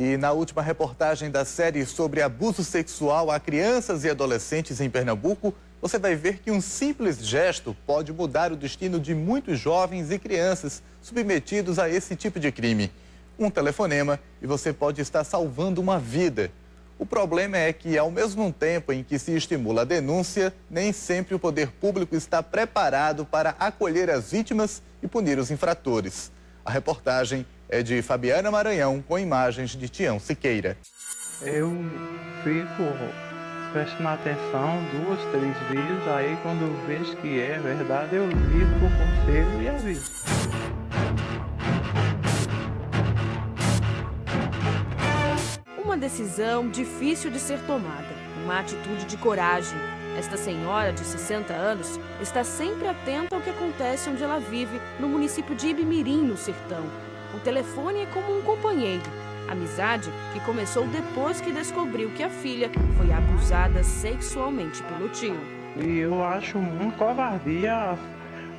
E na última reportagem da série sobre abuso sexual a crianças e adolescentes em Pernambuco, você vai ver que um simples gesto pode mudar o destino de muitos jovens e crianças submetidos a esse tipo de crime. Um telefonema e você pode estar salvando uma vida. O problema é que, ao mesmo tempo em que se estimula a denúncia, nem sempre o poder público está preparado para acolher as vítimas e punir os infratores. A reportagem é de Fabiana Maranhão, com imagens de Tião Siqueira. Eu fico prestando atenção 2, 3 vezes, aí quando eu vejo que é verdade, eu ligo para o conselho e aviso. Uma decisão difícil de ser tomada, uma atitude de coragem. Esta senhora de 60 anos está sempre atenta ao que acontece onde ela vive, no município de Ibimirim, no sertão. O telefone é como um companheiro. Amizade que começou depois que descobriu que a filha foi abusada sexualmente pelo tio. E eu acho uma covardia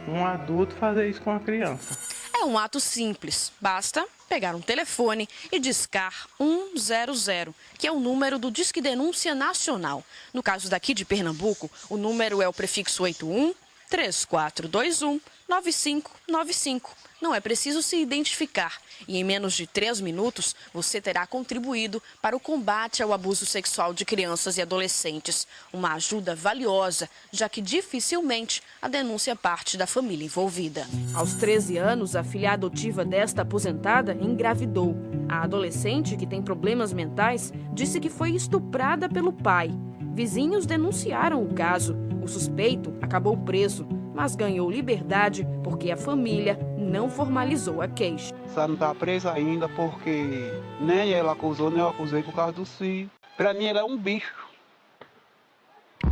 um adulto fazer isso com a criança. É um ato simples, basta pegar um telefone e discar 100, que é o número do Disque Denúncia Nacional. No caso daqui de Pernambuco, o número é o prefixo 81 3421 9595. Não é preciso se identificar e em menos de 3 minutos você terá contribuído para o combate ao abuso sexual de crianças e adolescentes. Uma ajuda valiosa, já que dificilmente a denúncia parte da família envolvida. Aos 13 anos, a filha adotiva desta aposentada engravidou. A adolescente, que tem problemas mentais, disse que foi estuprada pelo pai. Vizinhos denunciaram o caso. O suspeito acabou preso, mas ganhou liberdade porque a família não formalizou a queixa. Ela não está presa ainda porque nem ela acusou, nem eu acusei por causa do filho. Para mim, ele é um bicho.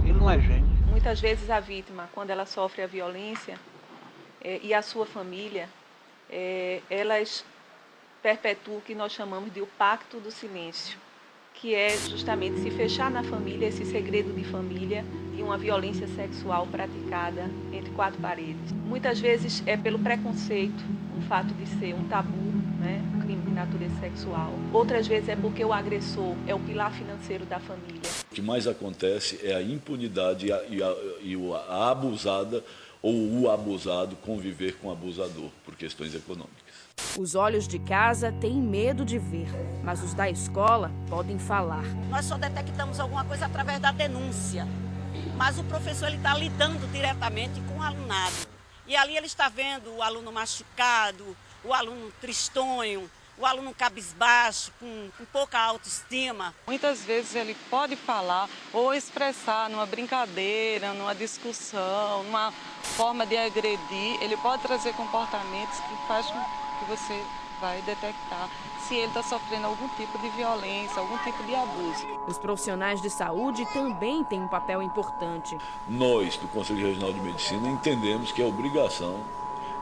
Ele não é gente. Muitas vezes a vítima, quando ela sofre a violência e a sua família, elas perpetuam o que nós chamamos de o pacto do silêncio, que é justamente se fechar na família, esse segredo de família e uma violência sexual praticada entre 4 paredes. Muitas vezes é pelo preconceito, o fato de ser um tabu, né, um crime de natureza sexual. Outras vezes é porque o agressor é o pilar financeiro da família. O que mais acontece é a impunidade e a abusada ou o abusado conviver com o abusador por questões econômicas. Os olhos de casa têm medo de ver, mas os da escola podem falar. Nós só detectamos alguma coisa através da denúncia, mas o professor está lidando diretamente com o alunado. E ali ele está vendo o aluno machucado, o aluno tristonho, o aluno cabisbaixo, com pouca autoestima. Muitas vezes ele pode falar ou expressar numa brincadeira, numa discussão, numa forma de agredir. Ele pode trazer comportamentos que faz com que você vai detectar se ele está sofrendo algum tipo de violência, algum tipo de abuso. Os profissionais de saúde também têm um papel importante. Nós, do Conselho Regional de Medicina, entendemos que é obrigação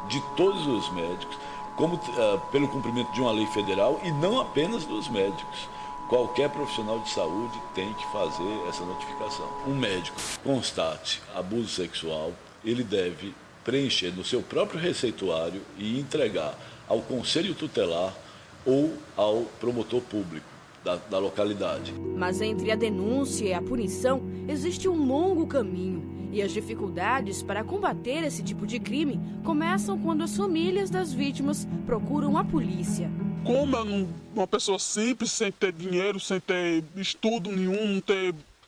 de todos os médicos, como pelo cumprimento de uma lei federal e não apenas dos médicos. Qualquer profissional de saúde tem que fazer essa notificação. Um médico constate abuso sexual, ele deve preencher no seu próprio receituário e entregar ao conselho tutelar ou ao promotor público da localidade. Mas entre a denúncia e a punição existe um longo caminho. E as dificuldades para combater esse tipo de crime começam quando as famílias das vítimas procuram a polícia. Como é uma pessoa simples, sem ter dinheiro, sem ter estudo nenhum,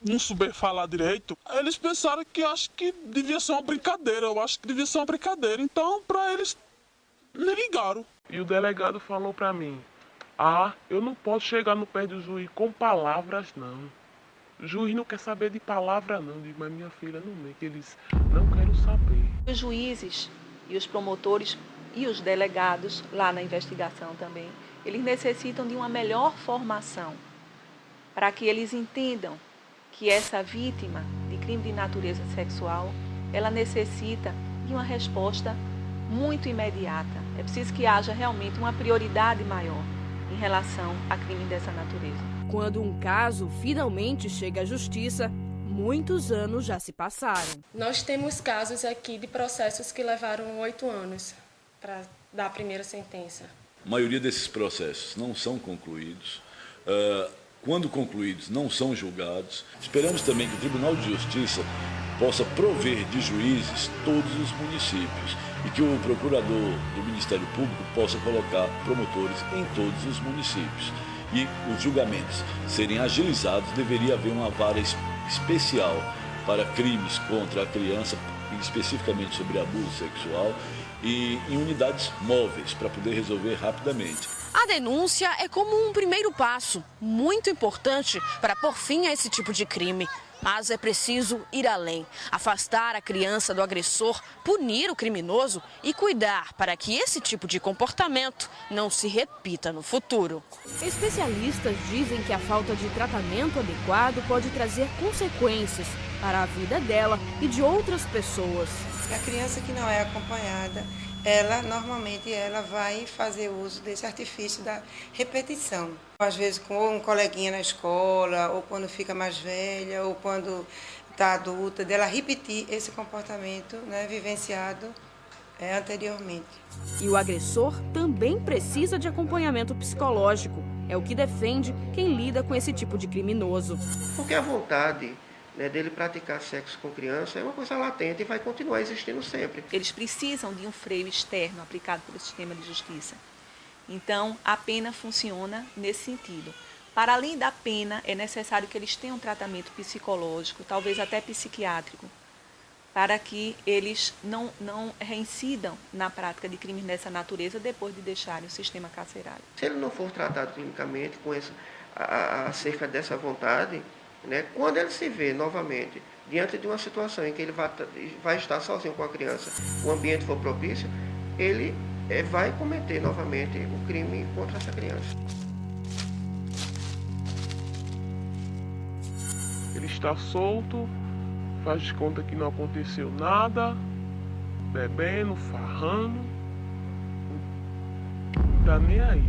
não souber falar direito, eles pensaram que acho que devia ser uma brincadeira, eu acho que devia ser uma brincadeira. Então, para eles, nem ligaram. E o delegado falou para mim, eu não posso chegar no pé do juiz com palavras, não. O juiz não quer saber de palavra, não. Digo, mas minha filha não é que eles não querem saber. Os juízes e os promotores e os delegados, lá na investigação também, eles necessitam de uma melhor formação para que eles entendam que essa vítima de crime de natureza sexual, ela necessita de uma resposta muito imediata. É preciso que haja realmente uma prioridade maior em relação a crime dessa natureza. Quando um caso finalmente chega à justiça, muitos anos já se passaram. Nós temos casos aqui de processos que levaram 8 anos para dar a primeira sentença. A maioria desses processos não são concluídos quando concluídos, não são julgados. Esperamos também que o Tribunal de Justiça possa prover de juízes todos os municípios e que o procurador do Ministério Público possa colocar promotores em todos os municípios. E os julgamentos serem agilizados, deveria haver uma vara especial para crimes contra a criança, especificamente sobre abuso sexual, e em unidades móveis para poder resolver rapidamente. A denúncia é como um primeiro passo, muito importante para pôr fim a esse tipo de crime. Mas é preciso ir além, afastar a criança do agressor, punir o criminoso e cuidar para que esse tipo de comportamento não se repita no futuro. Especialistas dizem que a falta de tratamento adequado pode trazer consequências para a vida dela e de outras pessoas. A criança que não é acompanhada, normalmente ela vai fazer uso desse artifício da repetição. Às vezes com um coleguinha na escola, ou quando fica mais velha, ou quando está adulta, dela repetir esse comportamento, né, vivenciado anteriormente. E o agressor também precisa de acompanhamento psicológico. É o que defende quem lida com esse tipo de criminoso. Porque a vontade dele praticar sexo com criança é uma coisa latente e vai continuar existindo sempre. Eles precisam de um freio externo aplicado pelo sistema de justiça. Então, a pena funciona nesse sentido. Para além da pena, é necessário que eles tenham um tratamento psicológico, talvez até psiquiátrico, para que eles não reincidam na prática de crimes dessa natureza depois de deixarem o sistema carcerário. Se ele não for tratado clinicamente com acerca dessa vontade, né, quando ele se vê novamente diante de uma situação em que ele vai estar sozinho com a criança, o ambiente for propício, ele vai cometer novamente o crime contra essa criança. Ele está solto, faz de conta que não aconteceu nada, bebendo, farrando, não tá nem aí.